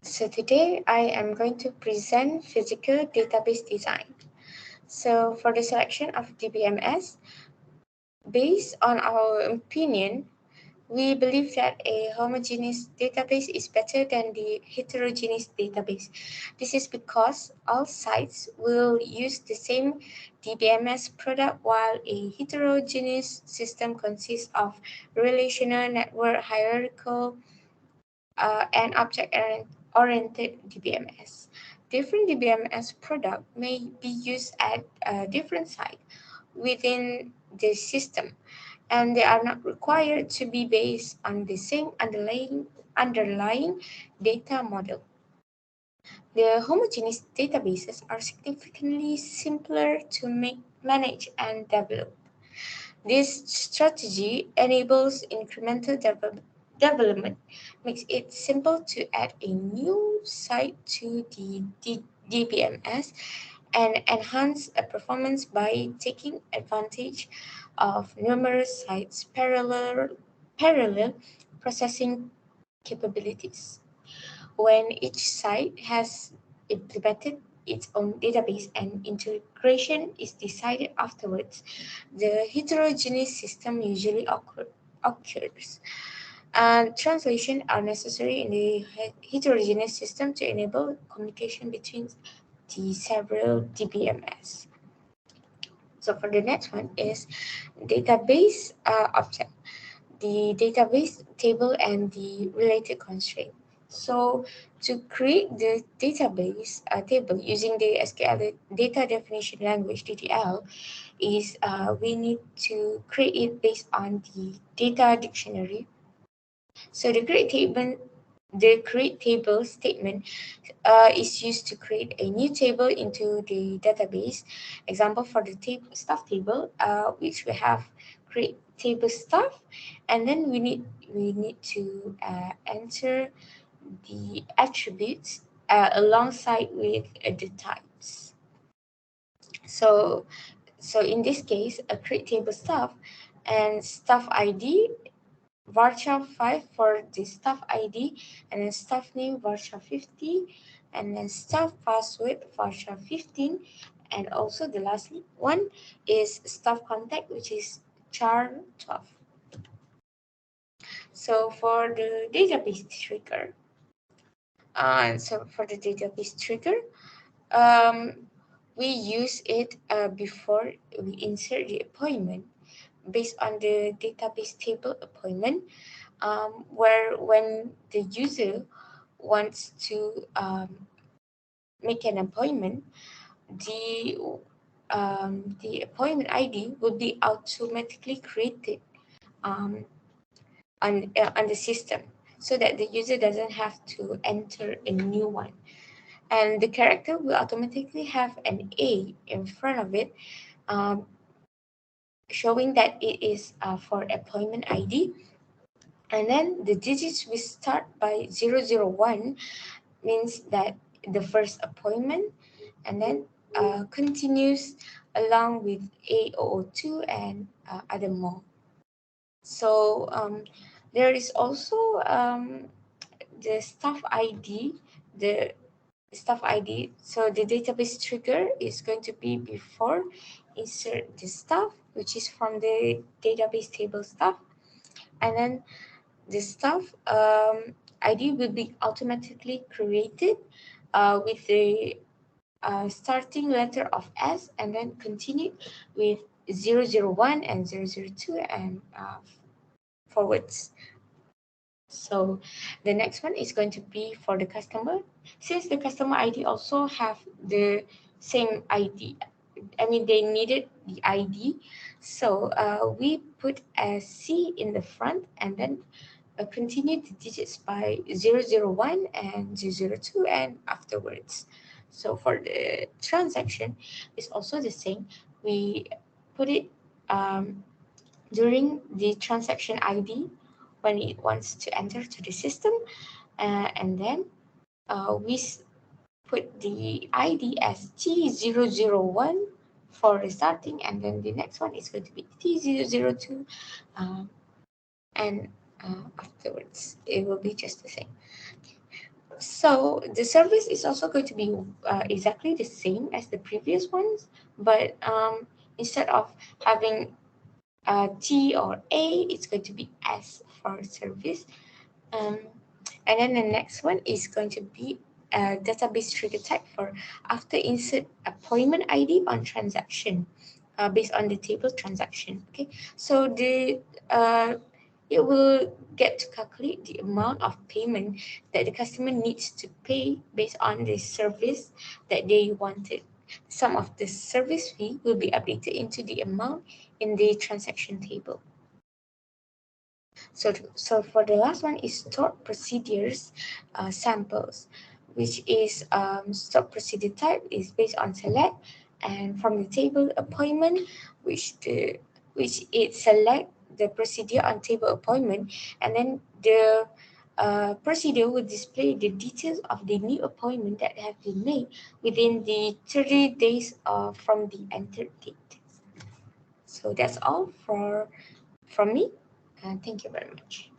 So today I am going to present physical database design. So for the selection of DBMS, based on our opinion, we believe that a homogeneous database is better than the heterogeneous database. This is because all sites will use the same DBMS product, while a heterogeneous system consists of relational, network, hierarchical, and object-oriented DBMS. Different DBMS product may be used at a different site within the system, and they are not required to be based on the same underlying data model. The homogeneous databases are significantly simpler to manage and develop. This strategy enables incremental development, makes it simple to add a new site to the DBMS, and enhance performance by taking advantage of numerous sites' parallel processing capabilities. When each site has implemented its own database and integration is decided afterwards, the heterogeneous system usually occurs. And translation are necessary in the heterogeneous system to enable communication between the several DBMS. So for the next one is database object, the database table and the related constraint. So to create the database table using the SQL data definition language DDL is we need to create it based on the data dictionary. So the create table statement is used to create a new table into the database. Example for the staff table, which we have create table staff, and then we need to enter the attributes alongside with the types. So so in this case, a create table staff and staff ID varchar 5 for the staff ID, and then staff name varchar 50, and then staff password varchar 15, and also the last one is staff contact, which is char 12. So for the database trigger, um, we use it before we insert the appointment based on the database table appointment, where when the user wants to make an appointment, the the appointment ID will be automatically created um, on the system, so that the user doesn't have to enter a new one, and the character will automatically have an A in front of it, um, showing that it is for appointment ID. And then the digits will start by 001, means that the first appointment, and then continues along with A002 and other more. So there is also the staff ID, the staff ID. So the database trigger is going to be before insert the staff, which is from the database table staff, and then the staff ID will be automatically created with the starting letter of S, and then continue with 001 and 002 and forwards. So the next one is going to be for the customer. Since the customer ID also have the same ID, I mean they needed the ID, so we put a C in the front, and then continue the digits by 001 and 002 and afterwards. So for the transaction, it's also the same. We put it during the transaction ID when it wants to enter to the system, and then put the ID as T001 for restarting, and then the next one is going to be T002, and afterwards it will be just the same. So the service is also going to be exactly the same as the previous ones, but instead of having T or A, it's going to be S for service. Um, and then the next one is going to be a database trigger type for after insert appointment ID on transaction, based on the table transaction. Okay, so it will get to calculate the amount of payment that the customer needs to pay based on the service that they wanted. Some of the service fee will be updated into the amount in the transaction table. So for the last one is stored procedures samples, which is stored procedure type is based on select, and from the table appointment, which it select the procedure on table appointment, and then the procedure will display the details of the new appointment that have been made within the 30 days from the entered date. So that's all from me. Thank you very much.